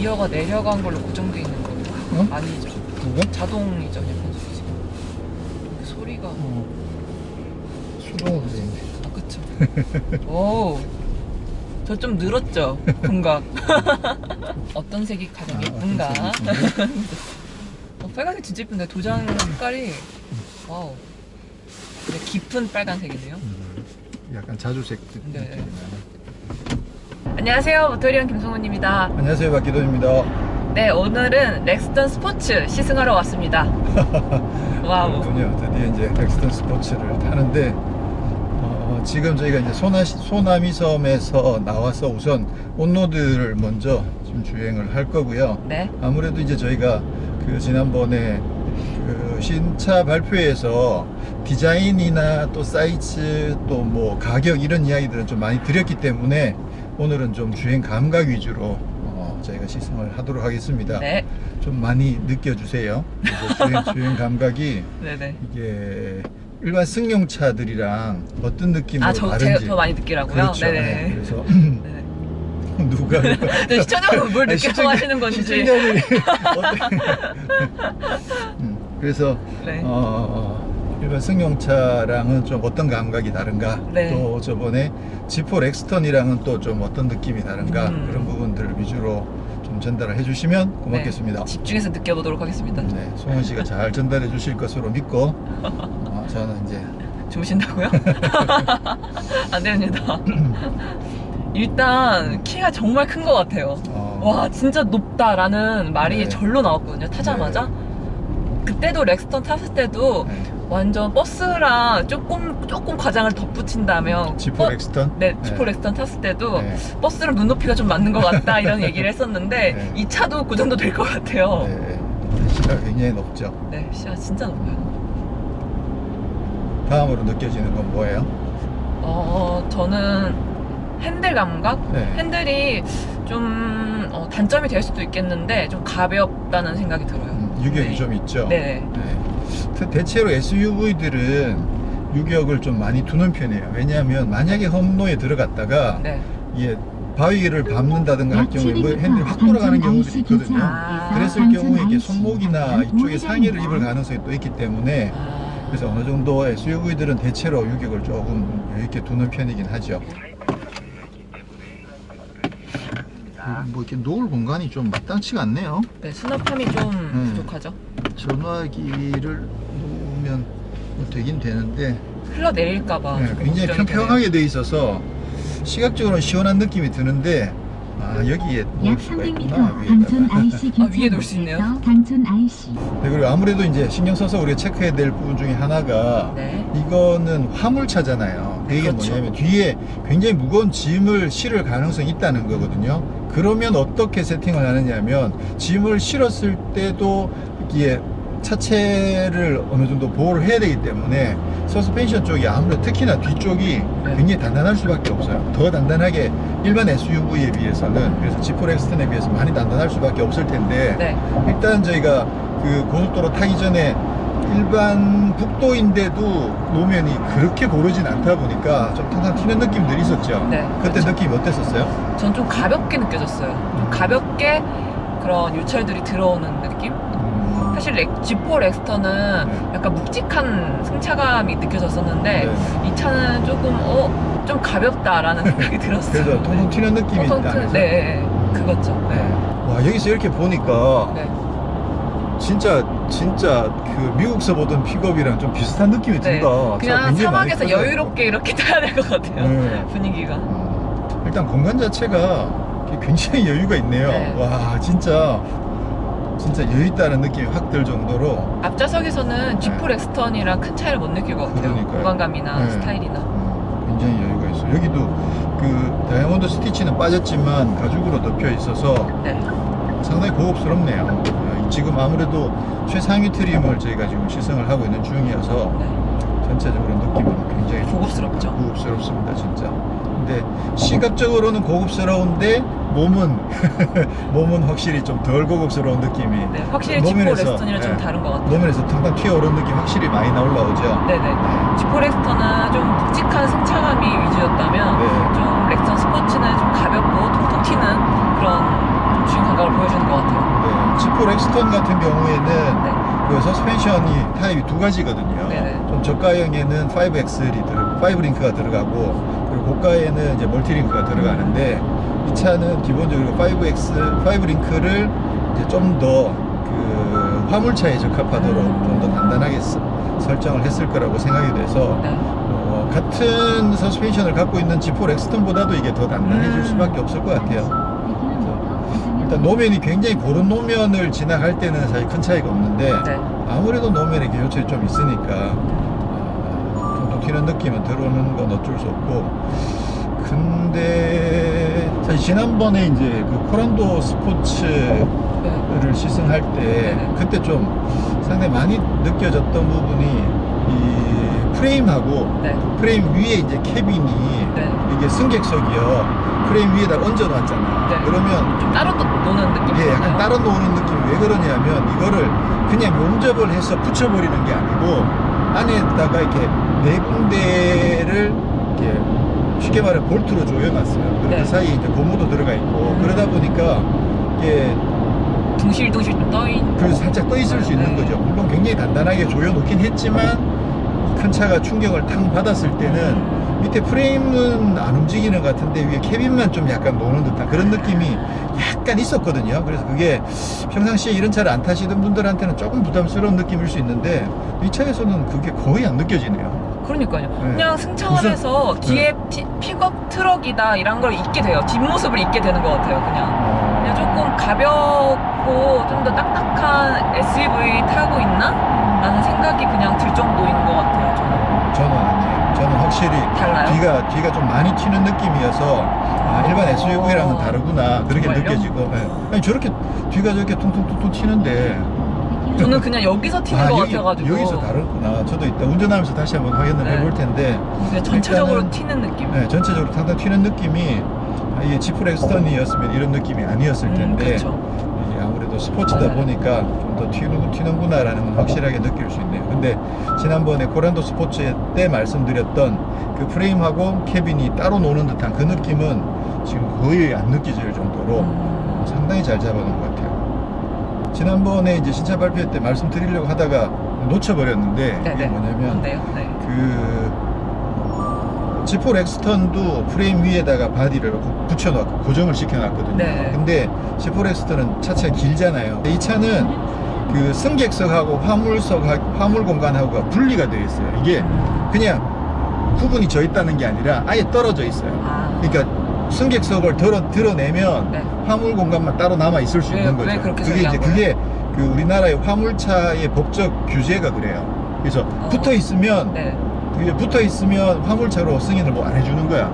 기어가 내려간 걸로 고정되어 있는 거예요. 어? 아니죠. 뭐가? 자동 이전이야, 변속기. 소리가. 수동으로 돼 있네. 아, 그쵸. 오, 저 좀 늘었죠? 분각. 어떤 색이 가장 예쁜가? 빨간색 진짜 예쁜데, 도장 색깔이. 와우. 되게 깊은 빨간색이네요. 약간 자주색 네. 느낌이 나네. 안녕하세요, 모토리언 김성훈입니다. 안녕하세요, 박기돈입니다. 네, 오늘은 렉스턴 스포츠 시승하러 왔습니다. 와우. 그렇군요. 드디어 이제 렉스턴 스포츠를 타는데 지금 저희가 이제 소남이섬에서 나와서 우선 온로드를 먼저 지금 주행을 할 거고요. 네. 아무래도 이제 저희가 그 지난번에 그 신차 발표에서 디자인이나 또 사이즈 또 뭐 가격 이런 이야기들은 좀 많이 드렸기 때문에 오늘은 좀 주행 감각 위주로 저희가 시승을 하도록 하겠습니다. 네. 좀 많이 느껴주세요. 주행 감각이 네네. 이게 일반 승용차들이랑 어떤 느낌으로 제가 다른지 더 많이 느끼라고요? 그렇죠. 네네. 네, 그래서 네네. 누가 네, 시청자분은 뭘 아니, 느껴서 하시는 건지. 시청자들이 그래서 네. 일반 승용차랑은 좀 어떤 감각이 다른가, 네. 또 저번에 지포 렉스턴이랑은 또 좀 어떤 느낌이 다른가, 그런 부분들을 위주로 좀 전달을 해주시면 고맙겠습니다. 네, 집중해서 느껴보도록 하겠습니다. 네, 송은 씨가 잘 전달해 주실 것으로 믿고 저는 이제 주무신다고요? 안 됩니다. 일단 키가 정말 큰 것 같아요. 와, 진짜 높다라는 말이 네. 절로 나왔거든요, 타자마자. 네. 그때도 렉스턴 탔을 때도 네. 완전 버스랑 조금 과장을 덧붙인다면 지포 렉스턴? 네, 지포 렉스턴 탔을 때도 네. 버스랑 눈높이가 좀 맞는 것 같다 이런 얘기를 했었는데 네. 이 차도 그 정도 될 것 같아요. 네, 시가 굉장히 높죠. 네, 시야 진짜 높아요. 다음으로 느껴지는 건 뭐예요? 저는 핸들 감각? 네. 핸들이 좀 단점이 될 수도 있겠는데 좀 가볍다는 생각이 들어요. 유격이 네. 좀 있죠. 네. 대체로 SUV들은 유격을 좀 많이 두는 편이에요. 왜냐하면 만약에 험로에 들어갔다가 네. 이게 바위를 밟는다든가 할 경우에 뭐 핸들이 확 돌아가는 경우들이 있거든요. 아. 그랬을 경우에 이게 손목이나 이쪽에 상해를 입을 가능성이 또 있기 때문에 그래서 어느 정도 SUV들은 대체로 유격을 조금 이렇게 두는 편이긴 하죠. 뭐 이렇게 놓을 공간이 좀 마땅치가 않네요. 네, 수납함이 좀 부족하죠. 전화기를 놓으면 뭐 되긴 되는데 흘러내릴까봐. 네, 굉장히 평평하게 돼 있어서 시각적으로는 시원한 느낌이 드는데 여기에 놓을 수가 있구나. 단촌 IC 위에 놓을 수 있네요. 단촌 IC. 네, 그리고 아무래도 이제 신경 써서 우리가 체크해야 될 부분 중에 하나가 네. 이거는 화물차잖아요. 이게 그렇죠. 뭐냐면 뒤에 굉장히 무거운 짐을 실을 가능성이 있다는 거거든요. 그러면 어떻게 세팅을 하느냐면 짐을 실었을 때도 이게 차체를 어느 정도 보호를 해야 되기 때문에 서스펜션 쪽이 아무래도 특히나 뒤쪽이 굉장히 단단할 수밖에 없어요. 더 단단하게 일반 SUV에 비해서는, 그래서 지포 렉스턴에 비해서 많이 단단할 수밖에 없을 텐데 네. 일단 저희가 그 고속도로 타기 전에 일반 국도인데도 노면이 그렇게 고르진 않다 보니까 좀 탕탕 튀는 느낌들이 있었죠. 네, 그때 그렇죠. 느낌이 어땠었어요? 전 좀 가볍게 느껴졌어요. 좀 가볍게 그런 유철들이 들어오는 느낌? 사실 지포 렉스턴은 약간 묵직한 승차감이 느껴졌었는데 네. 이 차는 조금 좀 가볍다라는 생각이 들었어요. 그래서 통통 튀는 느낌이 있다. 네, 그거죠. 네. 와, 여기서 이렇게 보니까 네. 진짜 그 미국서 보던 픽업이랑 좀 비슷한 느낌이 네. 든다. 차 그냥 굉장히 사막에서 많이 커요. 여유롭게 이렇게 타야 될 것 같아요. 네. 분위기가. 일단 공간 자체가 굉장히 여유가 있네요. 네. 와, 진짜 여유 있다는 느낌이 확 들 정도로. 앞좌석에서는 지포 렉스턴이랑 큰 차이를 못 느낄 것 같아요. 그러니까요. 공간감이나 네. 스타일이나. 굉장히 여유가 있어요. 여기도 그 다이아몬드 스티치는 빠졌지만 가죽으로 덮여 있어서 네. 상당히 고급스럽네요. 지금 아무래도 최상위 트림을 저희가 지금 시승을 하고 있는 중이어서 네. 전체적으로 느낌은 굉장히 고급스럽죠. 고급스럽습니다, 진짜. 근데 시각적으로는 고급스러운데 몸은 확실히 좀 덜 고급스러운 느낌이. 네, 확실히 지포 렉스턴이랑 좀 다른 것 같아요. 노면에서 탕탕 튀어오르는 느낌 확실히 많이 올라오죠. 네네. 지포 렉스턴은 좀 묵직한 승차감이 위주였다면 네. 좀 렉스턴 스포츠는 좀 가볍고 통통 튀는 그런 주행 감각을 보여주는 그 서스펜션이 타입이 두 가지거든요. 네네. 좀 저가형에는 5 링크가 들어가고, 그리고 고가에는 이제 멀티 링크가 들어가는데, 이 차는 기본적으로 5 링크를 이제 좀 더 그 화물차에 적합하도록 좀 더 단단하게 설정을 했을 거라고 생각이 돼서, 네. 같은 서스펜션을 갖고 있는 G4 엑스턴보다도 이게 더 단단해질 수밖에 없을 것 같아요. 일단 노면이 굉장히 고른 노면을 지나갈 때는 사실 큰 차이가 없는데, 네. 아무래도 노면에 교차이 좀 있으니까 퉁퉁 튀는 느낌은 들어오는 건 어쩔 수 없고. 근데 사실 지난번에 이제 그 코란도 스포츠를 네. 시승할 때 네네. 그때 좀 상당히 많이 느껴졌던 부분이 이 프레임하고 네. 프레임 위에 이제 캐빈이 네. 이게 승객석이요, 프레임 위에다 얹어 놨잖아. 네. 그러면 좀 따로 노는 느낌이 예, 약간 있나요? 따로 노는 느낌이 왜 그러냐면, 이거를 그냥 용접을 해서 붙여버리는 게 아니고 안에다가 이렇게 네 군데를 이렇게 쉽게 말해 볼트로 조여놨어요. 그리고 네. 그 사이에 이제 고무도 들어가 있고, 그러다 보니까 이게 둥실둥실 좀 떠있는. 그 살짝 떠 있을 수 있는 네. 거죠. 물론 굉장히 단단하게 조여놓긴 했지만, 큰 차가 충격을 탕 받았을 때는 밑에 프레임은 안 움직이는 것 같은데 위에 캐빈만 좀 약간 노는 듯한 그런 느낌이 약간 있었거든요. 그래서 그게 평상시에 이런 차를 안 타시던 분들한테는 조금 부담스러운 느낌일 수 있는데, 이 차에서는 그게 거의 안 느껴지네요. 그러니까요. 네. 그냥 승차원에서 무슨- 뒤에 픽업 트럭이다 이런 걸 잊게 돼요. 뒷모습을 잊게 되는 것 같아요. 그냥 조금 가볍고 좀 더 딱딱한 SUV 타고 있나? 라는 생각이 그냥 들 정도인 것 같아요. 저는 아니에요. 저는 확실히 달라요? 뒤가 좀 많이 튀는 느낌이어서, 일반 SUV랑은 다르구나, 그렇게 정말요? 느껴지고. 예. 아니, 저렇게 뒤가 저렇게 퉁퉁퉁퉁 튀는데, 저는 그냥 여기서 튀는 것 같아가지고. 여기서 다르구나. 저도 이따 운전하면서 다시 한번 확인을 네. 해볼 텐데, 그냥 전체적으로 일단은- 튀는 느낌. 네, 전체적으로 상당히 튀는 느낌이, 이게 G4 엑스턴이었으면 이런 느낌이 아니었을 텐데, 그렇죠. 이게 아무래도 스포츠다 네. 보니까 좀 더 튀는구나라는 건 확실하게 느낄 수 있네요. 근데 지난번에 코란도 스포츠 때 말씀드렸던 그 프레임하고 캐빈이 따로 노는 듯한 그 느낌은 지금 거의 안 느껴질 정도로 상당히 잘 잡아놓은 것 같아요. 지난번에 이제 신차 발표 때 말씀드리려고 하다가 놓쳐버렸는데, 네네. 이게 뭐냐면 뭔데요? 네. 그 G4 엑스턴도 프레임 위에다가 바디를 붙여놨고 고정을 시켜놨거든요. 네. 근데 G4 엑스턴은 차체가 길잖아요. 이 차는 그 승객석하고 화물 공간하고가 분리가 되어 있어요. 이게 그냥 구분이 져 있다는 게 아니라 아예 떨어져 있어요. 아. 그러니까 승객석을 드러내면 네. 화물 공간만 따로 남아 있을 수 왜- 있는 거죠. 왜 그렇게 그게 이제 설계한 그게 그 우리나라의 화물차의 법적 규제가 그래요. 그래서 붙어 있으면 네. 그게 붙어 있으면 화물차로 승인을 뭐 안 해주는 거야.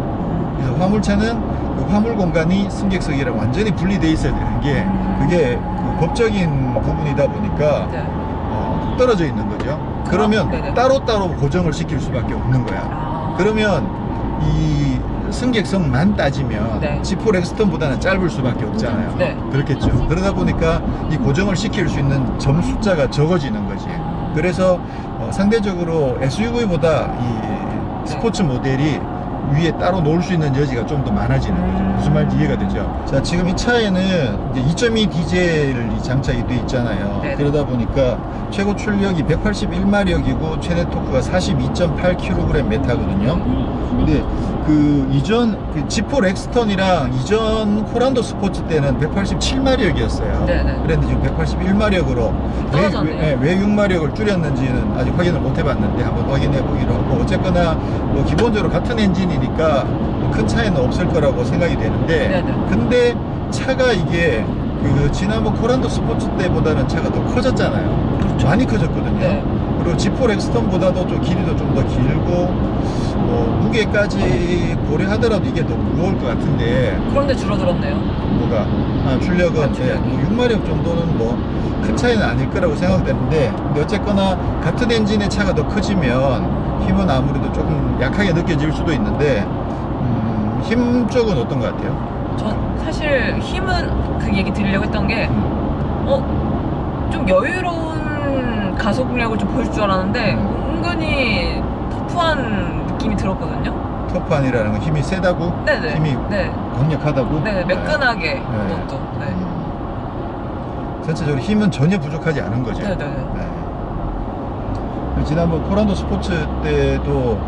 그래서 화물차는 그 화물 공간이 승객석이랑 완전히 분리돼 있어야 되는 게, 그게 그 법적인 부분이다 보니까 네. 떨어져 있는 거죠. 그러면 네네. 따로따로 고정을 시킬 수밖에 없는 거야. 아. 그러면 이 승객성만 따지면 네. G4 엑스턴보다는 짧을 수밖에 없잖아요. 네. 그렇겠죠. 그러다 보니까 이 고정을 시킬 수 있는 점 숫자가 적어지는 거지. 그래서 상대적으로 SUV보다 이 스포츠 모델이 위에 따로 놓을 수 있는 여지가 좀 더 많아지는 거죠. 무슨 말인지 이해가 되죠. 자, 지금 이 차에는 이제 2.2 디젤이 장착이 돼 있잖아요. 네네. 그러다 보니까 최고 출력이 181마력이고 최대 토크가 42.8kgm거든요. 근데 그 이전 그 G4 엑스턴이랑 이전 코란도 스포츠 때는 187마력이었어요. 네네. 그런데 지금 181마력으로 떨어졌네요. 왜 6마력을 줄였는지는 아직 확인을 못 해봤는데 한번 확인해 보기로 하고, 어쨌거나 뭐 기본적으로 같은 엔진이니까 뭐큰 차이는 없을 거라고 생각이 되는데, 네네. 근데 차가 이게 그 지난번 코란도 스포츠 때보다는 차가 더 커졌잖아요. 그렇죠. 많이 커졌거든요. 네. 그리고 G4 엑스턴보다도 좀 길이도 좀 더 길고, 무게까지 고려하더라도 이게 더 무거울 것 같은데, 그런데 줄어들었네요. 뭐가 출력은 출력이. 뭐 6마력 정도는 뭐 큰 차이는 아닐 거라고 생각되는데, 근데 어쨌거나 같은 엔진의 차가 더 커지면 힘은 아무래도 조금 약하게 느껴질 수도 있는데, 힘 쪽은 어떤 것 같아요? 전 사실 힘은 그 얘기 드리려고 했던 게, 좀 여유로운 가속력을 좀 보일 줄 알았는데, 은근히 터프한 느낌이 들었거든요. 터프한이라는 건 힘이 세다고? 네네. 힘이 네. 강력하다고? 네, 매끈하게 네. 그것도. 네. 전체적으로 힘은 전혀 부족하지 않은 거죠. 네네. 네. 그 지난번 코란도 스포츠 때도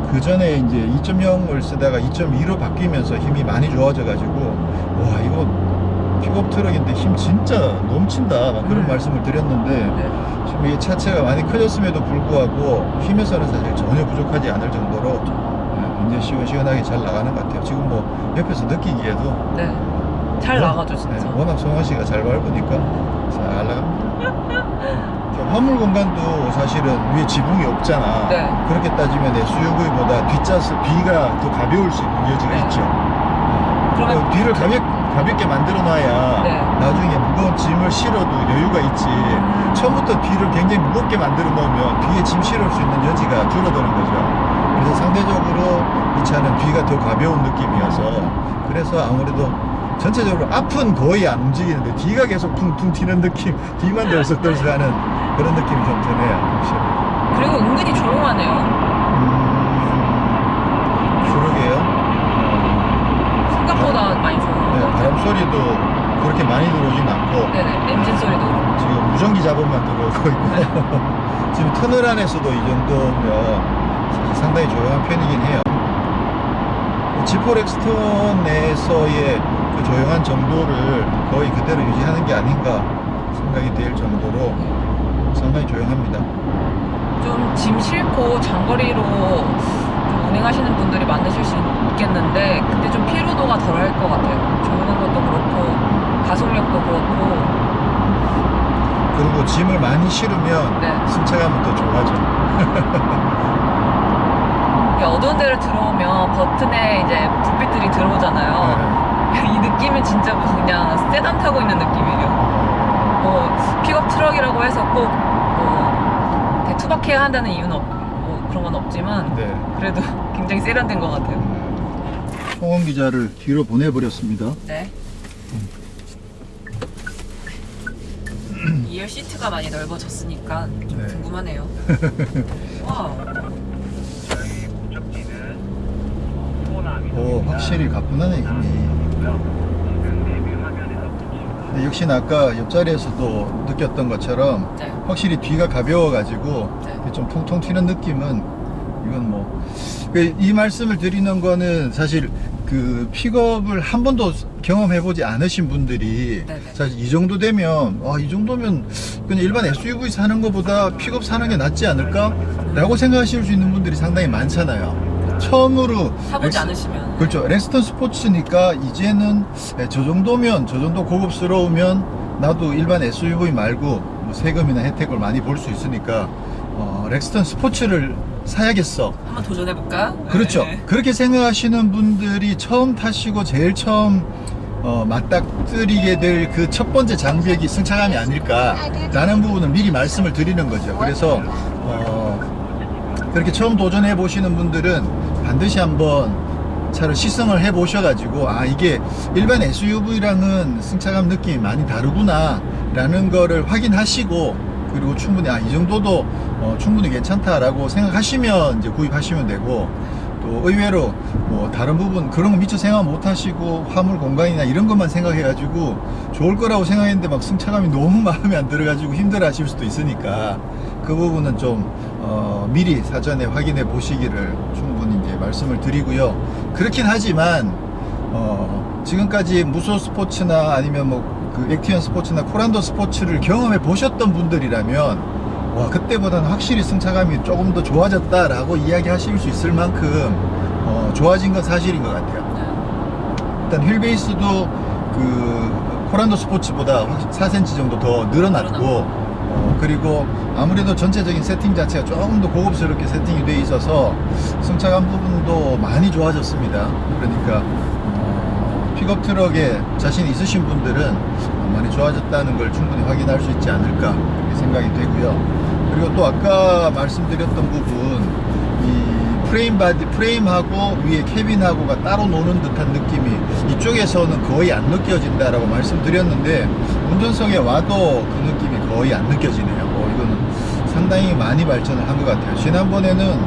그 전에 이제 2.0을 쓰다가 2.2로 바뀌면서 힘이 많이 좋아져가지고 와 이거 픽업 트럭인데 힘 진짜 넘친다 막 그런 말씀을 드렸는데 네. 지금 이게 차체가 많이 커졌음에도 불구하고 힘에서는 사실 전혀 부족하지 않을 정도로 굉장히 시원시원하게 잘 나가는 것 같아요. 지금 뭐 옆에서 느끼기에도 네. 잘 나가죠, 진짜. 네, 워낙 성환 씨가 잘 밟으니까 잘 나갑니다. 화물 공간도 사실은 위에 지붕이 없잖아. 네. 그렇게 따지면 SUV보다 뒷좌석 B가 더 가벼울 수 있는 여지가 네. 있죠. 그러면 뒤를 가볍게 만들어 놔야 네. 나중에 무거운 짐을 실어도 여유가 있지. 처음부터 뒤를 굉장히 무겁게 만들어 놓으면 뒤에 짐 실을 수 있는 여지가 줄어드는 거죠. 그래서 상대적으로 이 차는 뒤가 더 가벼운 느낌이어서 그래서 아무래도 전체적으로 앞은 거의 안 움직이는데 뒤가 계속 퉁퉁 튀는 느낌, 뒤만 덜썩덜썩하는 그런 느낌이 좀 드네요. 확실히. 그리고 은근히 조용하네요. 그러게요. 생각보다 많이 조용한 네, 것 같아요. 바람 소리도 그렇게 많이 들어오진 않고 네네. 엔진 소리도 그렇고. 지금 무전기 잡음만 들어오고 있고 지금 터널 안에서도 이 정도면 사실 상당히 조용한 편이긴 해요. 지포 렉스턴 내에서의 그 조용한 정도를 거의 그대로 유지하는 게 아닌가 생각이 될 정도로 상당히 조용합니다. 좀 짐 싣고 장거리로 좀 운행하시는 분들이 많으실 수 있겠는데 근데 좀 피로도가 덜할 것 같아요. 조용한 것도 그렇고 가속력도 그렇고. 그리고 짐을 많이 실으면 네. 승차감은 더 좋아져. 이게 어두운 데를 들어오면 버튼에 이제 불빛들이 들어오잖아요. 이 느낌은 진짜 무슨 그냥 세단 타고 있는 느낌이에요. 뭐 픽업 트럭이라고 해서 꼭 뭐 투박해야 한다는 이유는 뭐 그런 건 없지만 네. 그래도 굉장히 세련된 것 같아요. 송원 기자를 뒤로 보내버렸습니다. 네. 2열 시트가 많이 넓어졌으니까 좀 네. 궁금하네요. 와. 오, 확실히 가뿐하네 힘이. 근데 역시나 아까 옆자리에서도 느꼈던 것처럼 네. 확실히 뒤가 가벼워가지고 네. 좀 통통 튀는 느낌은 이건 뭐 이 말씀을 드리는 거는 사실 그 픽업을 한 번도 경험해보지 않으신 분들이 네네. 사실 이 정도 되면 이 정도면 그냥 일반 SUV 사는 것보다 픽업 사는 게 낫지 않을까? 라고 생각하실 수 있는 분들이 상당히 많잖아요. 처음으로 타보지 않으시면. 그렇죠. 렉스턴 스포츠니까 이제는 저 정도면 저 정도 고급스러우면 나도 일반 SUV 말고 뭐 세금이나 혜택을 많이 볼 수 있으니까 렉스턴 스포츠를 사야겠어. 한번 도전해볼까? 그렇죠. 네. 그렇게 생각하시는 분들이 처음 타시고 제일 처음 맞닥뜨리게 될 그 첫 번째 장벽이 승차감이 아닐까라는 부분을 미리 말씀을 드리는 거죠. 그래서 그렇게 처음 도전해 보시는 분들은 반드시 한번 차를 시승을 해 보셔가지고 이게 일반 SUV랑은 승차감 느낌이 많이 다르구나 라는 거를 확인하시고 그리고 충분히 이 정도도 충분히 괜찮다라고 생각하시면 이제 구입하시면 되고 또 의외로 뭐 다른 부분 그런 거 미처 생각 못 하시고 화물 공간이나 이런 것만 생각해 가지고 좋을 거라고 생각했는데 막 승차감이 너무 마음에 안 들어 가지고 힘들어 하실 수도 있으니까 그 부분은 좀 미리 사전에 확인해 보시기를 충분히 이제 말씀을 드리고요. 그렇긴 하지만 지금까지 무소 스포츠나 아니면 뭐 그 액티언 스포츠나 코란도 스포츠를 경험해 보셨던 분들이라면 그때보다는 확실히 승차감이 조금 더 좋아졌다라고 이야기하실 수 있을 만큼 좋아진 건 사실인 것 같아요. 일단 휠 베이스도 그 코란도 스포츠보다 4cm 정도 더 늘어났고 그리고 아무래도 전체적인 세팅 자체가 조금 더 고급스럽게 세팅이 돼 있어서 승차감 부분도 많이 좋아졌습니다. 그러니까 픽업 트럭에 자신 있으신 분들은 많이 좋아졌다는 걸 충분히 확인할 수 있지 않을까 그렇게 생각이 되고요. 그리고 또 아까 말씀드렸던 부분 이 프레임하고 위에 캐빈하고가 따로 노는 듯한 느낌이 이쪽에서는 거의 안 느껴진다라고 말씀드렸는데 운전석에 와도 그 느낌이 거의 안 느껴지네요. 이거는 상당히 많이 발전을 한 것 같아요. 지난번에는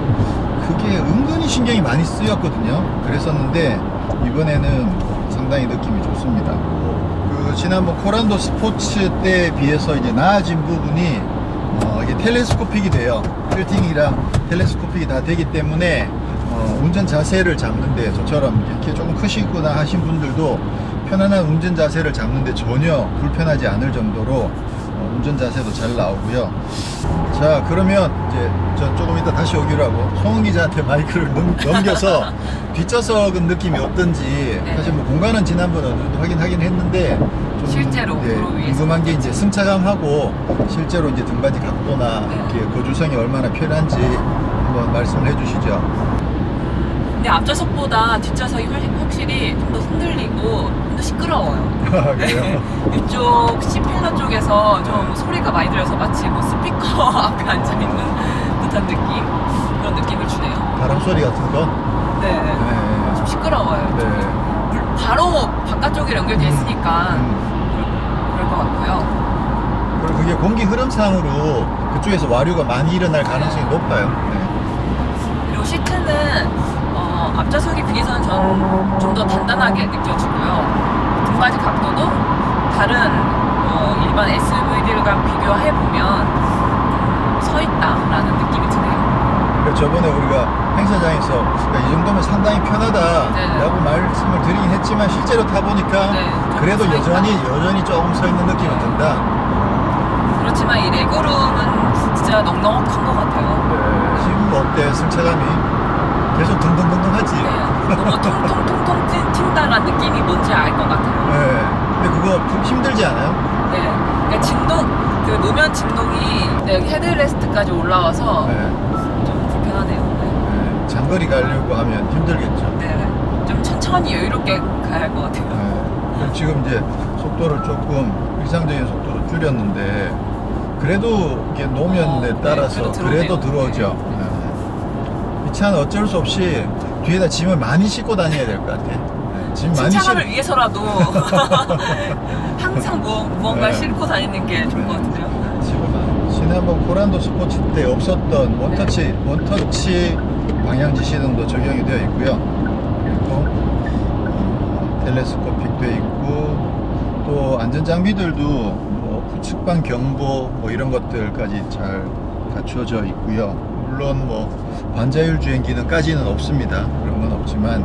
그게 은근히 신경이 많이 쓰였거든요. 그랬었는데 이번에는 상당히 느낌이 좋습니다. 그 지난번 코란도 스포츠 때에 비해서 이제 나아진 부분이 이게 텔레스코픽이 돼요. 필팅이랑 텔레스코픽이 다 되기 때문에 운전 자세를 잡는데 저처럼 이렇게 조금 크시거나 하신 분들도 편안한 운전 자세를 잡는데 전혀 불편하지 않을 정도로 운전 자세도 잘 나오고요. 자, 그러면 이제 저 조금 이따 다시 오기로 하고 송은 기자한테 마이크를 넘겨서 뒷좌석은 느낌이 어떤지. 네. 사실 뭐 공간은 지난번 어느 정도 확인하긴 했는데 좀 실제로 도로 위에서 궁금한 게 이제 승차감하고 실제로 이제 등받이 각도나 네. 이렇게 거주성이 얼마나 편한지 한번 말씀을 해주시죠. 근데 앞좌석보다 뒷좌석이 확실히 좀 더 흔들리고 좀 더 시끄러워요. 그래요? 이쪽 C필러 쪽에서 좀 소리가 많이 들려서 마치 뭐 스피커 앞에 앉아있는 듯한 느낌? 그런 느낌을 주네요. 바람 소리 같은 거? 네. 네. 좀 시끄러워요. 네. 바로 바깥쪽에 연결되어 있으니까 그럴 것 같고요. 그리고 그게 공기 흐름상으로 그쪽에서 와류가 많이 일어날 가능성이 높아요. 네. 그리고 시트는 앞좌석에 비해서는 전 좀 더 단단하게 느껴지고요. 등받이 각도도 다른 일반 SUV들과 비교해보면 서 있다라는 느낌이 드네요. 그러니까 저번에 우리가 행사장에서 이 정도면 상당히 편하다라고 네네. 말씀을 드리긴 했지만 실제로 타보니까 네, 좀 그래도 서 있다. 여전히 조금 서 있는 느낌이 네. 든다. 그렇지만 이 레그룸은 진짜 넉넉한 것 같아요. 네. 지금 어때? 승차감이 계속 둥둥둥둥하지? 네, 너무 통통통통 튄다라는 느낌이 뭔지 알 것 같아요. 네. 근데 그거 좀 힘들지 않아요? 네, 그러니까 진동, 그 노면 진동이 여기 헤드레스트까지 올라와서 네. 좀 불편하네요. 네. 장거리 가려고 하면 힘들겠죠. 네, 네. 좀 천천히 여유롭게 가야 할 것 같아요. 네. 그럼 지금 이제 속도를 조금 일상적인 속도로 줄였는데 그래도 이게 노면에 네, 따라서 그래도 그래도 들어오네요. 들어오죠. 네. 이 차는 어쩔 수 없이 뒤에다 짐을 많이 싣고 다녀야 될 것 같아. 네. 짐 많이 승차감을 위해서라도 항상 무언가 네. 싣고 다니는 게 좋을 것 같은데요. 지난번 코란도 스포츠 때 없었던 원터치 방향지 시동도 적용이 되어 있고요. 그리고 텔레스코픽도 있고 또 안전장비들도 뭐 후측방 경보 뭐 이런 것들까지 잘 갖춰져 있고요. 물론 뭐 반자율 주행 기능까지는 없습니다. 그런 건 없지만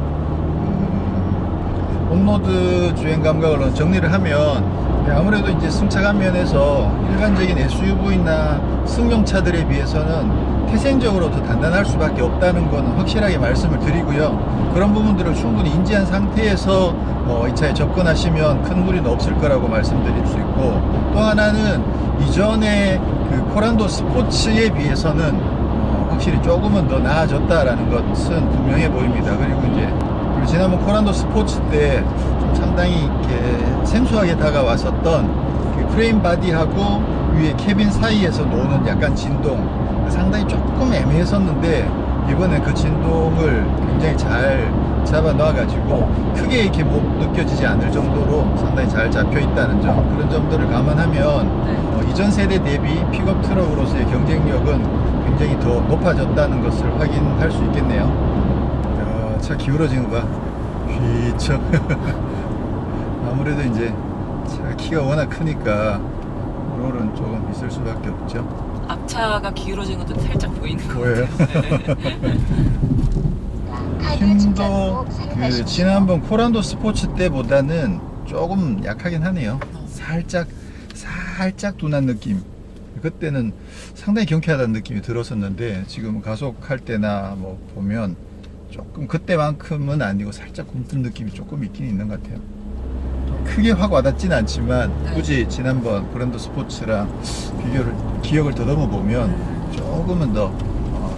온로드 주행 감각을 정리를 하면 아무래도 이제 승차감 면에서 일반적인 SUV나 승용차들에 비해서는 태생적으로 더 단단할 수밖에 없다는 건 확실하게 말씀을 드리고요. 그런 부분들을 충분히 인지한 상태에서 이 차에 접근하시면 큰 무리는 없을 거라고 말씀드릴 수 있고, 또 하나는 이전에 그 코란도 스포츠에 비해서는 확실히 조금은 더 나아졌다라는 것은 분명해 보입니다. 그리고 지난번 코란도 스포츠 때 좀 상당히 이렇게 생소하게 다가왔었던 그 프레임 바디하고 위에 캐빈 사이에서 노는 약간 진동, 상당히 조금 애매했었는데 이번에 그 진동을 굉장히 잘 잡아 놔가지고 크게 이렇게 못 느껴지지 않을 정도로 상당히 잘 잡혀 있다는 점, 그런 점들을 감안하면 이전 세대 대비 픽업 트럭으로서의 경쟁력은 굉장히 더 높아졌다는 것을 확인할 수 있겠네요. 야, 차 기울어지는 거 봐. 휘쩍. 아무래도 이제 차 키가 워낙 크니까 롤은 조금 있을 수밖에 없죠. 앞차가 기울어진 것도 살짝 보이는 것 보여요? 같아요. 힘도 그 지난번 코란도 스포츠 때보다는 조금 약하긴 하네요. 살짝 둔한 느낌. 그때는 상당히 경쾌하다는 느낌이 들었었는데 지금 가속할 때나 뭐 보면 조금 그때만큼은 아니고 살짝 굼뜬 느낌이 조금 있긴 있는 것 같아요. 크게 확 와닿진 않지만 굳이 지난번 그랜드 스포츠랑 기억을 더듬어 보면 조금은 더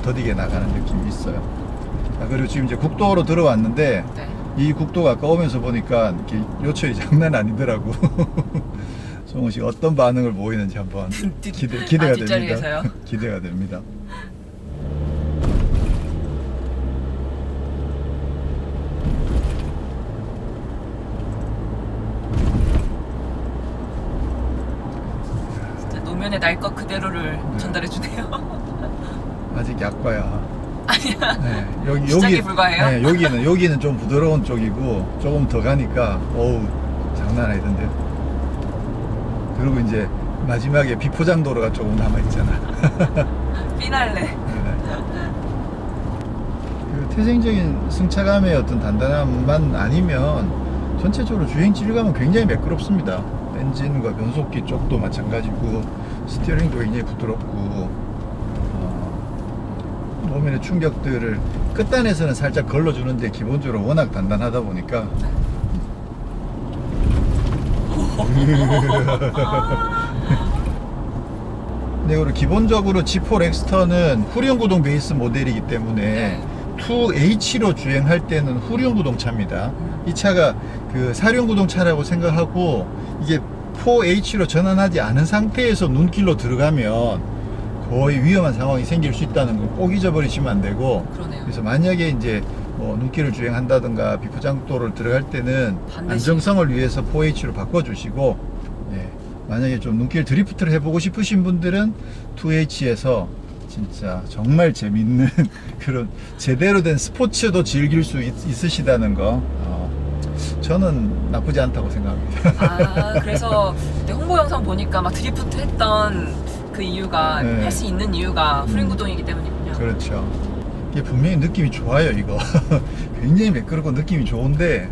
더디게 나가는 느낌이 있어요. 그리고 지금 이제 국도로 들어왔는데 네. 이 국도가 아까 오면서 보니까 이렇게 요철이 장난 아니더라고. 송은 씨 어떤 반응을 보이는지 한번 기대가 됩니다. 뒷자리에서요? 기대가 됩니다. 진짜 노면에 날 것 그대로를 전달해 주네요. 아직 약과야. 아니야. 네, 시작이 불과해요? 네, 여기는 좀 부드러운 쪽이고 조금 더 가니까 어우 장난 아니던데. 그리고 이제 마지막에 비포장도로가 조금 남아있잖아. 피날레. 그 태생적인 승차감의 어떤 단단함만 아니면 전체적으로 주행 질감은 굉장히 매끄럽습니다. 엔진과 변속기 쪽도 마찬가지고 스티어링도 굉장히 부드럽고 노면의 충격들을 끝단에서는 살짝 걸러주는데 기본적으로 워낙 단단하다 보니까 네, 그리고 기본적으로 G4 렉스터는 후륜 구동 베이스 모델이기 때문에 네. 2H로 주행할 때는 후륜 구동 차입니다. 이 차가 그 사륜 구동 차라고 생각하고 이게 4H로 전환하지 않은 상태에서 눈길로 들어가면 거의 위험한 상황이 생길 수 있다는 거 꼭 잊어버리시면 안 되고, 그러네요. 그래서 만약에 이제 뭐 눈길을 주행한다든가 비포장도로를 들어갈 때는 반드시. 안정성을 위해서 4H로 바꿔주시고, 네, 만약에 좀 눈길 드리프트를 해보고 싶으신 분들은 2H에서 진짜 정말 재밌는 그런 제대로 된 스포츠도 즐길 수 있으시다는 거 저는 나쁘지 않다고 생각합니다. 아, 그래서 그때 홍보 영상 보니까 막 드리프트 했던 그 이유가 네. 할 수 있는 이유가 후륜 구동이기 때문이군요. 그렇죠. 이게 분명히 느낌이 좋아요, 이거. 굉장히 매끄럽고 느낌이 좋은데,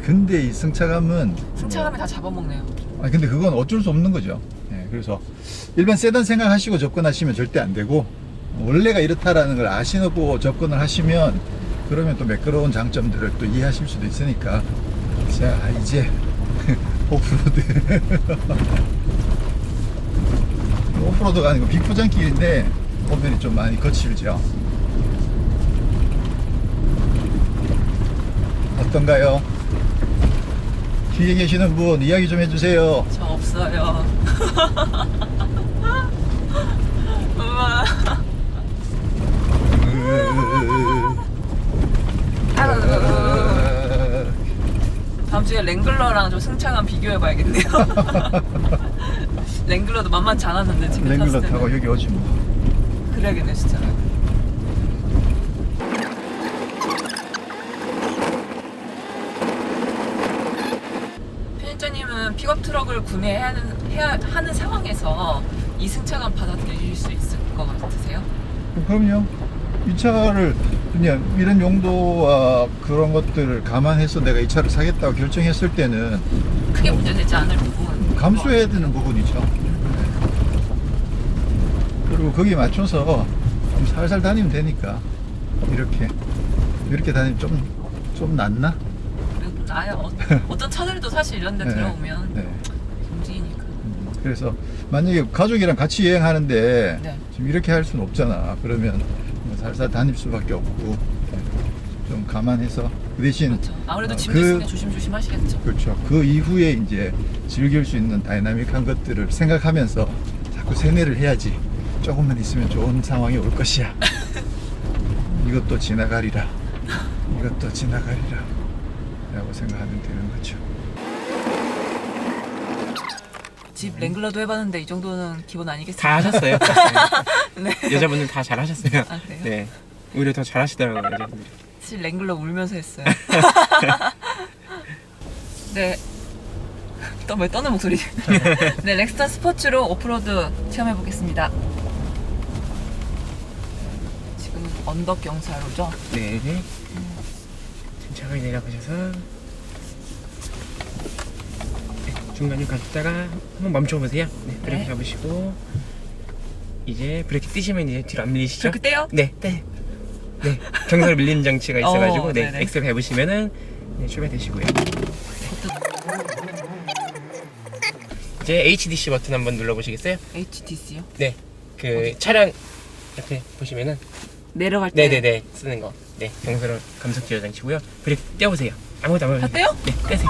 근데 이 승차감은 승차감이 다 잡아먹네요. 아 근데 그건 어쩔 수 없는 거죠. 예, 그래서 일반 세단 생각하시고 접근하시면 절대 안 되고, 원래가 이렇다라는 걸 아시고 접근을 하시면 그러면 또 매끄러운 장점들을 또 이해하실 수도 있으니까. 자, 이제 오프로드. 오프로드가 아니고 비포장길인데 보면이 좀 많이 거칠죠. 어떤가요? 뒤에 계시는 분 이야기 좀 해주세요. 저 없어요. 우와. 다음 주에 랭글러랑 좀 승차감 비교해봐야겠네요. 랭글러도 만만치 않았는데 지금 랭글러 탔을 때는. 타고 여기 오지 뭐. 그래야겠네 진짜. 편집자님은 픽업 트럭을 구매해야 하는 상황에서 이 승차감 받아들일 수 있을 것 같으세요? 그럼요. 이 차를 그냥 이런 용도와 그런 것들을 감안해서 내가 이 차를 사겠다고 결정했을 때는 크게 문제되지 않을 부분. 감수해야 되는 부분이죠. 그리고 거기에 맞춰서 좀 살살 다니면 되니까 이렇게 다니면 좀 낫나? 그리고 나야 어떤 차들도 사실 이런 데 네. 들어오면 네. 움직이니까. 그래서 만약에 가족이랑 같이 여행하는데 네. 지금 이렇게 할 수는 없잖아. 그러면 살살 다닐 수밖에 없고 좀 감안해서 그 대신 그렇죠. 아무래도 짐도 그- 있으니까 조심조심 하시겠죠. 그렇죠. 그 이후에 이제 즐길 수 있는 다이나믹한 것들을 생각하면서 자꾸 세뇌를 해야지. 조금만 있으면 좋은 상황이 올 것이야. 이것도 지나가리라. 이것도 지나가리라. 라고 생각하면 되는 거죠. 집 랭글러도 해봤는데 이 정도는 기본 아니겠어요? 다 하셨어요. 네. 여자분들 다 잘하셨어요. 아, 그래요? 네. 오히려 더 잘하시더라고요, 여자분들이. 사실 랭글러 울면서 했어요. 네. 왜 떠는 목소리? 네, 렉스턴 스포츠로 오프로드 체험해보겠습니다. 지금 언덕 경사로죠? 네. 천천히 내려가셔서 중간에 갔다가 한번 멈춰보세요. 네, 브레이크 네. 잡으시고 이제 브레이크 띄시면 이제 뒤로 안 밀리시죠? 그렇게 떼요? 네. 네. 경사로 밀림 장치가 있어가지고 네, 네네. 엑셀 밟으시면은 네, 출발되시고요. 이제 HDC 버튼 한번 눌러보시겠어요? HTC요? 네. 그 차량 옆에 보시면은 내려갈 때. 네네네 쓰는 거. 네, 경사로 감속 지원 장치고요. 브레이크 떼어보세요. 아무것도 안 다 밟으세요. 떼요? 네, 떼세요.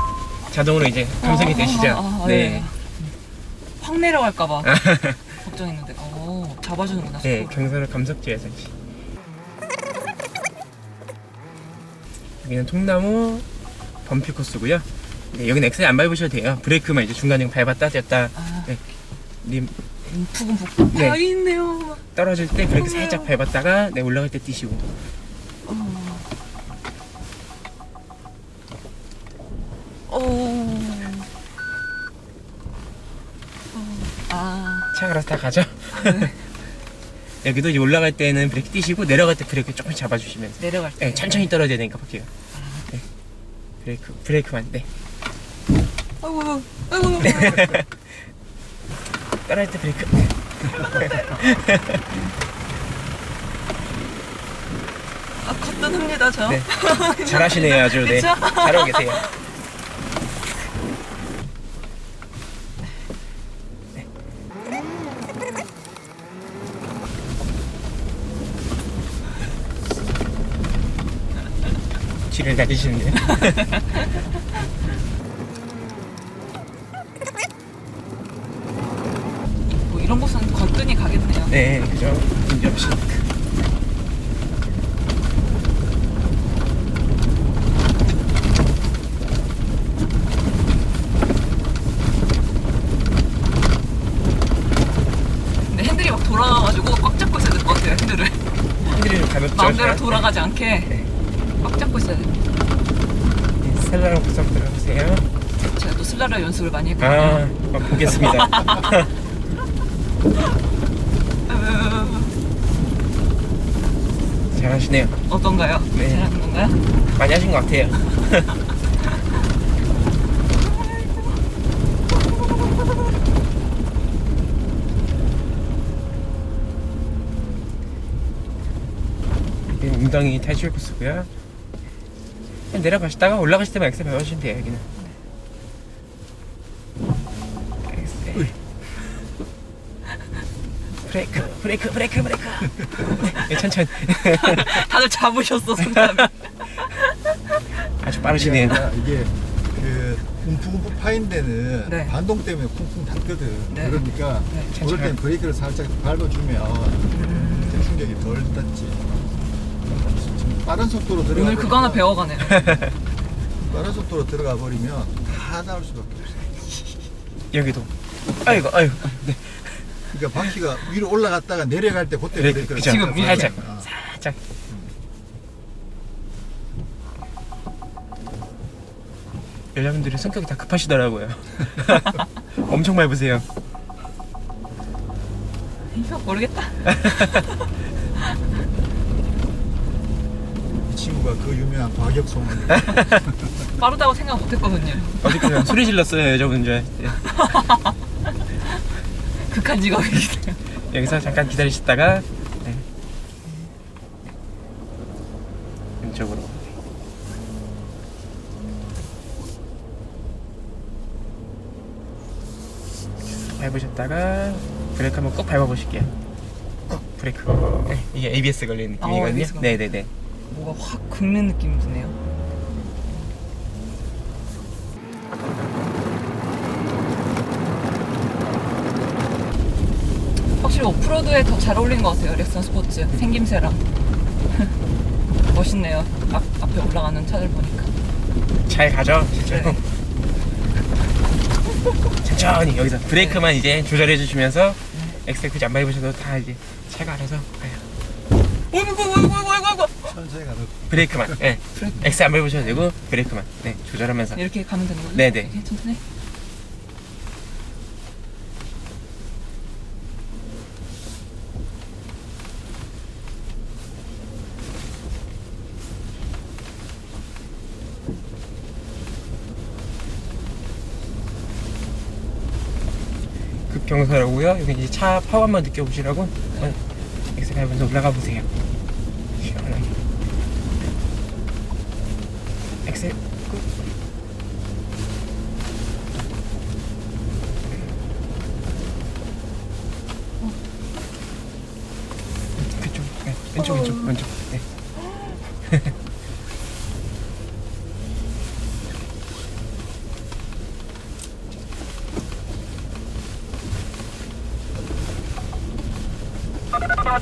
자동으로 이제 감속이 되시죠. 네. 확 내려갈까봐 걱정했는데. 잡아주는구나. 네, 속도를. 경사로 감속 지원 장치. 여기는 통나무 범피 코스고요. 네, 여기는 엑셀 안 밟으셔도 돼요. 브레이크만 이제 중간에 밟았다 뗐다. 아. 네, 님 움푹움푹 네. 다 있네요. 떨어질 때 브레이크 살짝 밟았다가 네, 올라갈 때 뛰시고. 아. 차 알아서 다 가죠. 여기도 이제 올라갈 때는 브레이크 띄시고 내려갈 때 브레이크 조금 잡아주시면서. 내려갈 때. 네, 천천히 떨어져야 되니까 바퀴가. 네. 브레이크만. 네. 아이고, 아이고. 떨어질 때 브레이크. 아, 거뜬합니다, 저. 네. 잘하시네요, 아주. 네. 그쵸? 잘하고 계세요. 네. 길을 다니시는데요. 뭐 이런 곳은 거뜬히 가겠네요. 네, 그죠. 문제 없이. 근데 핸들이 막 돌아가가지고 꽉 잡고 있어야 될 것 같아요, 핸들을. 핸들이 좀 가볍죠. 마음대로 돌아가지 않게 네. 꽉 잡고 있어야 돼요. 네, 셀러랑 구석 들어가세요. 제가 또 슬라라 연습을 많이 했거든요. 아, 보겠습니다. 잘하시네요. 어떤가요? 네. 잘하는 건가요? 많이 하신 것 같아요. 여기는 웅덩이 탈출 코스고요. 그냥 내려가시다가 올라가실 때만 엑셀 밟아주시면 돼요. 여기는. 엑셀. 브레이크. 네, 천천히. 다들 잡으셨어, 손잡이. 아주 빠르시네요. 이게 그 움푹움푹 파인 데는 네. 반동 때문에 쿵쿵 닿거든. 네. 그러니까 네. 그럴 땐 브레이크를 살짝 밟아주면 이제 충격이 덜 닿지. 지금 빠른 속도로 들어가. 오늘 그거 하나 배워가네. 빠른 속도로 들어가 버리면 다 나올 수밖에 없어. 여기도. 아이고. 네. 그러니까 바퀴가 위로 올라갔다가 내려갈 때 그때 브레이크, 브레이크를 그죠. 지금 살짝 이렇게. 밟아야 돼. 살짝. 여자분들이 성격이 다 급하시더라고요. 엄청 밟으세요. 이거 모르겠다. 이 친구가 그 유명한 과격송을 빠르다고 생각 못했거든요. 어제 그냥 소리 질렀어요, 여자분 줄. 네. 극한 직업이기때문에. 여기서 잠깐 기다리셨다가 네. 왼쪽으로. 밟으셨다가 브레이크 한번 꼭 밟아보실게요. 브레이크. 네, 이게 ABS 걸리는 느낌이거든요. ABS 가. 네네네. 뭐가 확 긁는 느낌이 드네요. 확실히 오프로드에 더 잘 어울리는 것 같아요. 렉선 스포츠 생김새랑. 멋있네요. 앞에 올라가는 차들 보니까. 잘 가죠, 진짜. 네. 천천히 여기서 브레이크만 이제 조절해 주시면서 엑셀 굳이 안 밟으셔도 다 이제 차가 알아서 가요. 어이구. 천천히 가는. 브레이크만. 네. 엑셀 안 밟으셔도 되고 브레이크만. 네, 조절하면서. 이렇게 가면 되는 거죠? 네네. 이렇게 천천히. 급경사라고요. 여기 이제 차 파워 한번 느껴보시라고. 네. 엑셀 밟으면서 올라가 보세요. 시원하게. 엑셀 꾹. 그쪽. 네. 왼쪽. 네.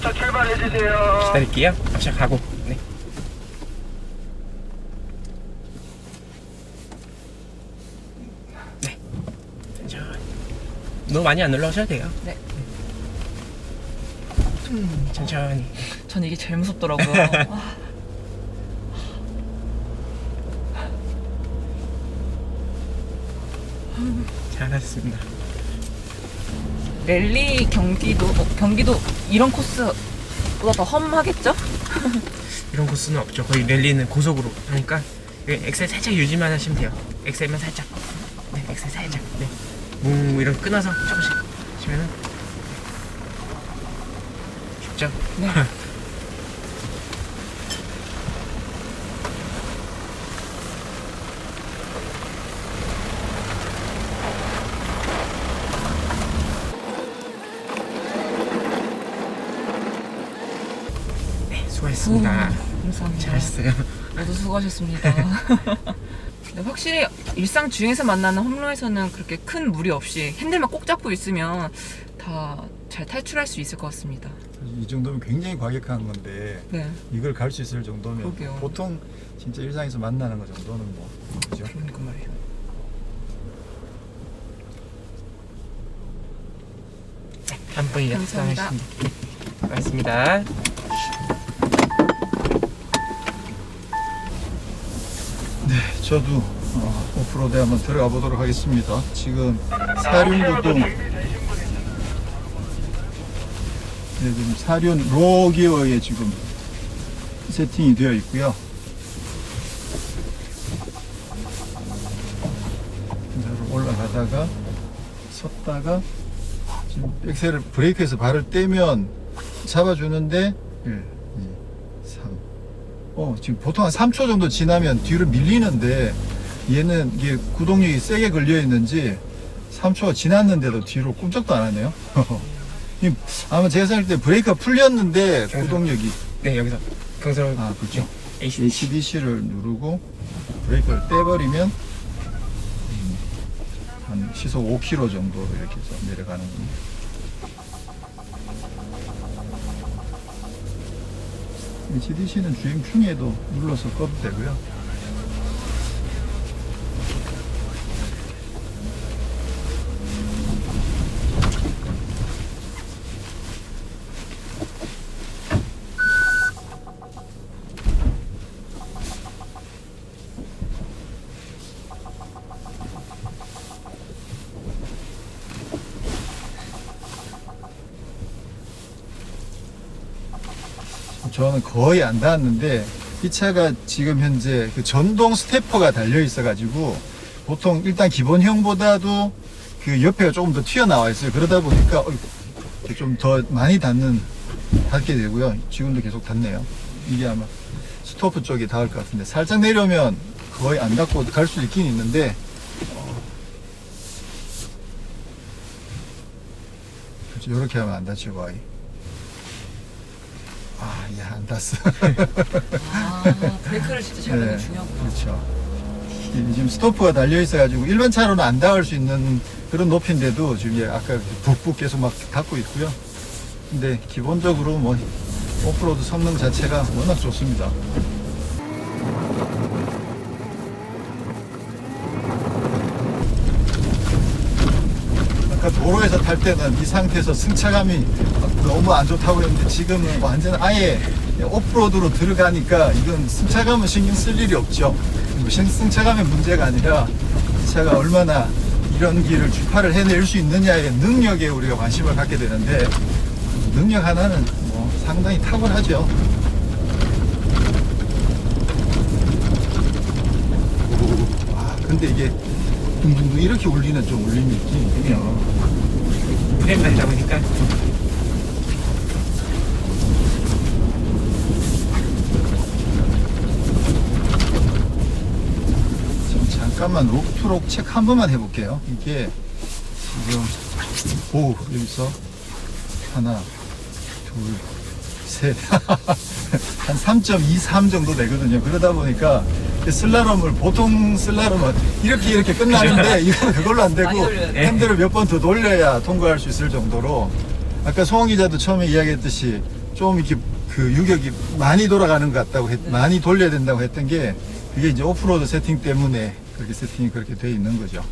차 출발해주세요. 기다릴게요. 앞차 가고. 네. 네. 천천히. 너무 많이 안 올라오셔도 돼요. 네. 천천히. 전 이게 제일 무섭더라고요. 아, 잘하셨습니다. 랠리 경기도 이런 코스보다 더 험하겠죠? 이런 코스는 없죠. 거의 랠리는 고속으로 하니까 엑셀 살짝 유지만 하시면 돼요. 엑셀만 살짝. 네, 엑셀 살짝. 네. 뭉 이렇게 끊어서 조금씩 하시면은 쉽죠? 네. 네, 수고했습니다. 감사합니다. 잘했어요. 모두 수고하셨습니다. 네, 확실히 일상 주행에서 만나는 험로에서는 그렇게 큰 무리 없이 핸들만 꼭 잡고 있으면 다 잘 탈출할 수 있을 것 같습니다. 이 정도면 굉장히 과격한 건데 네, 이걸 갈 수 있을 정도면 그러게요. 보통 진짜 일상에서 만나는 것 정도는 뭐 그죠? 그러니까 말이에요. 한 번이라 감사합니다. 고맙습니다. 네, 저도 오프로드에 한번 들어가 보도록 하겠습니다. 지금 사륜구동 네, 지금 사륜 로 기어에 지금 세팅이 되어 있고요. 그대로 올라가다가 섰다가 지금 엑셀을 브레이크에서 발을 떼면 잡아주는데 1, 2, 3 지금 보통 한 3초 정도 지나면 뒤로 밀리는데 얘는 이게 구동력이 세게 걸려 있는지 3초가 지났는데도 뒤로 꼼짝도 안 하네요. 아마 제가 생각할 때 브레이크가 풀렸는데 구동력이 네, 여기서 경사로 그렇죠. AC. ACDC를 누르고 브레이크를 떼버리면 한 시속 5km 정도로 이렇게 해서 내려가는군요. ACDC는 주행 중에도 눌러서 꺼도 되고요. 저는 거의 안 닿았는데 이 차가 지금 현재 그 전동 스태퍼가 달려 있어 가지고 보통 일단 기본형보다도 그 옆에가 조금 더 튀어나와 있어요. 그러다 보니까 좀 더 많이 닿게 되고요. 지금도 계속 닿네요. 이게 아마 스토프 쪽에 닿을 것 같은데 살짝 내려오면 거의 안 닿고 갈 수 있긴 있는데 그렇죠. 이렇게 하면 안 닿죠 거의. 안 닿았어. 브레이크를 진짜 잘 밟는 게 중요하구나. 그렇죠. 지금 스토프가 달려 있어가지고 일반 차로는 안 닿을 수 있는 그런 높이인데도 지금 이제 아까 북북 계속 막 닿고 있고요. 근데 기본적으로 뭐 오프로드 성능 자체가 워낙 좋습니다. 아까 도로에서 탈 때는 이 상태에서 승차감이 너무 안 좋다고 했는데 지금은 완전 아예 오프로드로 들어가니까 이건 승차감은 신경 쓸 일이 없죠. 승차감의 문제가 아니라 이 차가 얼마나 이런 길을 주파를 해낼 수 있느냐의 능력에 우리가 관심을 갖게 되는데 능력 하나는 뭐 상당히 탁월하죠. 근데 이게 둥둥둥 이렇게 울리는 좀 울림이 있긴 있군요. 프레임 달다 보니까 지금 잠깐만 록투록 체크 한 번만 해볼게요. 이게 지금 여기서 하나 둘 셋 한 3.23 정도 되거든요. 그러다 보니까 슬라롬을 보통 슬라롬은 이렇게 끝나는데 이건 그걸로 안 되고 많이 돌려야 돼. 핸들을 몇 번 더 돌려야 통과할 수 있을 정도로 아까 송원 기자도 처음에 이야기했듯이 좀 이렇게 그 유격이 많이 돌아가는 것 같다고 많이 돌려야 된다고 했던 게 그게 이제 오프로드 세팅 때문에 그렇게 세팅이 그렇게 돼 있는 거죠.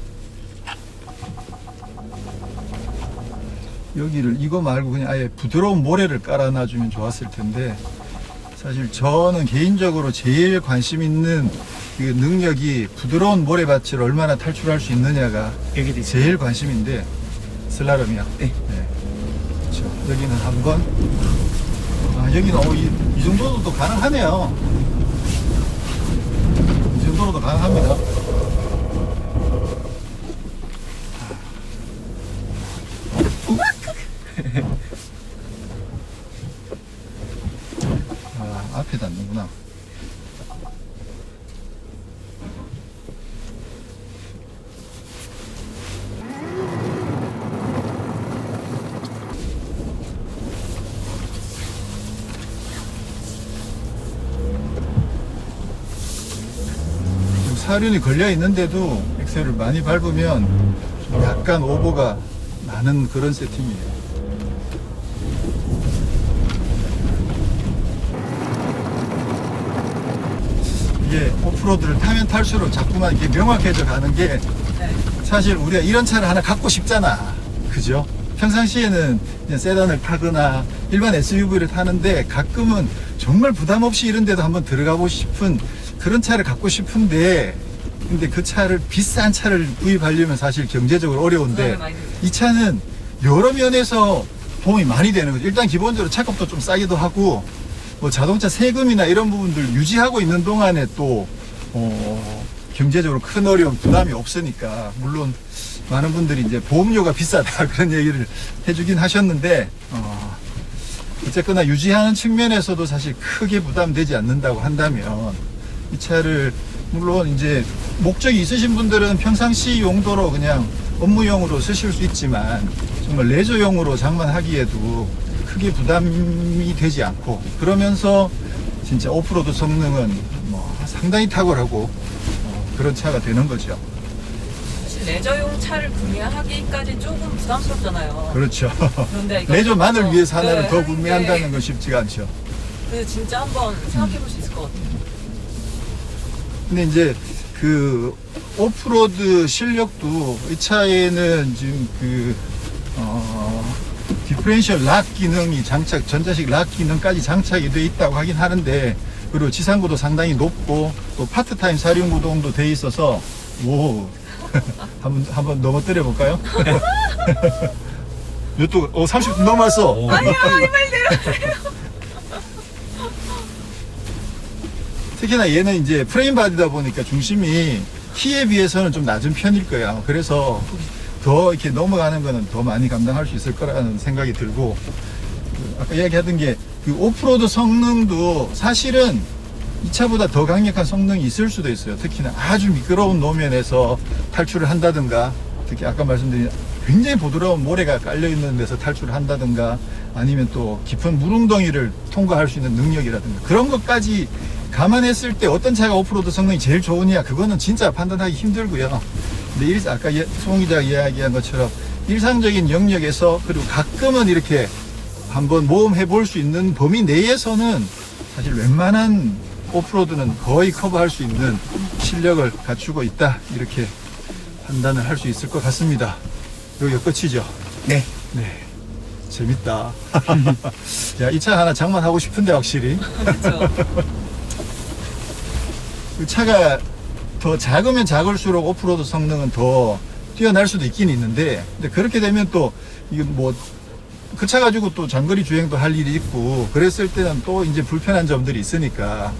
여기를 이거 말고 그냥 아예 부드러운 모래를 깔아놔주면 좋았을 텐데 사실 저는 개인적으로 제일 관심 있는 그 능력이 부드러운 모래밭을 얼마나 탈출할 수 있느냐가 여기도 있어요. 제일 관심인데 슬라롬이요. 네. 그렇죠. 여기는 한 번. 여기는 이 정도도 가능하네요. 이 정도로도 가능합니다. 앞에 닿는구나. 지금 사륜이 걸려 있는데도 엑셀을 많이 밟으면 좀 약간 오버가 나는 그런 세팅이에요. 이게 오프로드를 타면 탈수록 자꾸만 이게 명확해져 가는 게 네. 사실 우리가 이런 차를 하나 갖고 싶잖아. 그죠? 평상시에는 그냥 세단을 타거나 일반 SUV를 타는데 가끔은 정말 부담 없이 이런 데도 한번 들어가고 싶은 그런 차를 갖고 싶은데 근데 그 차를 비싼 차를 구입하려면 사실 경제적으로 어려운데 부담이 많이 들죠. 이 차는 여러 면에서 도움이 많이 되는 거죠. 일단 기본적으로 차값도 좀 싸기도 하고 뭐 자동차 세금이나 이런 부분들 유지하고 있는 동안에 또 경제적으로 큰 어려움 부담이 없으니까 물론 많은 분들이 이제 보험료가 비싸다 그런 얘기를 해주긴 하셨는데 어쨌거나 유지하는 측면에서도 사실 크게 부담되지 않는다고 한다면 이 차를 물론 이제 목적이 있으신 분들은 평상시 용도로 그냥 업무용으로 쓰실 수 있지만 정말 레저용으로 장만하기에도 크게 부담이 되지 않고 그러면서 진짜 오프로드 성능은 뭐 상당히 탁월하고 그런 차가 되는 거죠. 사실 레저용 차를 구매하기까지 조금 부담스럽잖아요. 그렇죠. 그런데 이거 레저만을 위해서 하나를 더 하는데 구매한다는 건 쉽지가 않죠. 그래서 진짜 한번 생각해 볼 수 있을 것 같아요. 근데 이제 그 오프로드 실력도 이 차에는 지금 디퍼런셜 락 기능이 전자식 락 기능까지 장착이 되어 있다고 하긴 하는데 그리고 지상고도 상당히 높고 또 파트타임 사륜 구동도 돼 있어서 오 한번 넘어뜨려 볼까요? 이것도 30분 넘었어. 아니요, 이말대로. 특히나 얘는 이제 프레임 바디다 보니까 중심이 키에 비해서는 좀 낮은 편일 거예요. 그래서 더 이렇게 넘어가는 거는 더 많이 감당할 수 있을 거라는 생각이 들고 아까 이야기하던 게 그 오프로드 성능도 사실은 이 차보다 더 강력한 성능이 있을 수도 있어요. 특히나 아주 미끄러운 노면에서 탈출을 한다든가 특히 아까 말씀드린 굉장히 부드러운 모래가 깔려있는 데서 탈출을 한다든가 아니면 또 깊은 물웅덩이를 통과할 수 있는 능력이라든가 그런 것까지 감안했을 때 어떤 차가 오프로드 성능이 제일 좋으냐 그거는 진짜 판단하기 힘들고요. 근데 아까 송 기자가 이야기한 것처럼 일상적인 영역에서 그리고 가끔은 이렇게 한번 모험해 볼 수 있는 범위 내에서는 사실 웬만한 오프로드는 거의 커버할 수 있는 실력을 갖추고 있다 이렇게 판단을 할 수 있을 것 같습니다. 여기가 끝이죠? 네. 네. 재밌다. 야, 이 차 하나 장만하고 싶은데 확실히 그렇죠. 그 차가 더 작으면 작을수록 오프로드 성능은 더 뛰어날 수도 있긴 있는데 근데 그렇게 되면 또 이게 뭐 그 차 가지고 또 장거리 주행도 할 일이 있고 그랬을 때는 또 이제 불편한 점들이 있으니까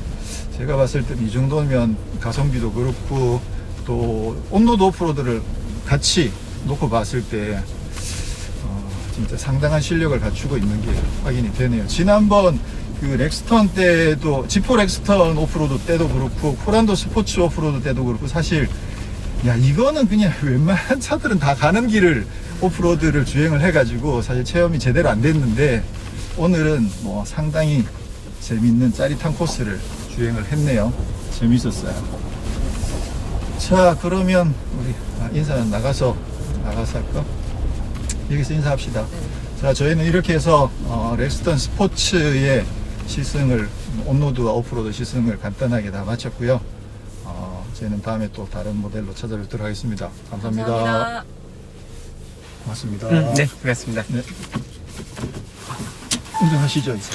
제가 봤을 때는 이 정도면 가성비도 그렇고 또 온로드 오프로드를 같이 놓고 봤을 때 진짜 상당한 실력을 갖추고 있는 게 확인이 되네요. 지난번 그 렉스턴 때도 지포 렉스턴 오프로드 때도 그렇고 코란도 스포츠 오프로드 때도 그렇고 사실 야 이거는 그냥 웬만한 차들은 다 가는 길을 오프로드를 주행을 해가지고 사실 체험이 제대로 안 됐는데 오늘은 뭐 상당히 재밌는 짜릿한 코스를 주행을 했네요. 재밌었어요. 자 그러면 우리 인사는 나가서 할까? 여기서 인사합시다. 자 저희는 이렇게 해서 렉스턴 스포츠의 시승을 온로드와 오프로드 시승을 간단하게 다 마쳤고요. 저희는 다음에 또 다른 모델로 찾아뵙도록 하겠습니다. 감사합니다. 고맙습니다. 네, 고맙습니다. 네. 운전하시죠 이제.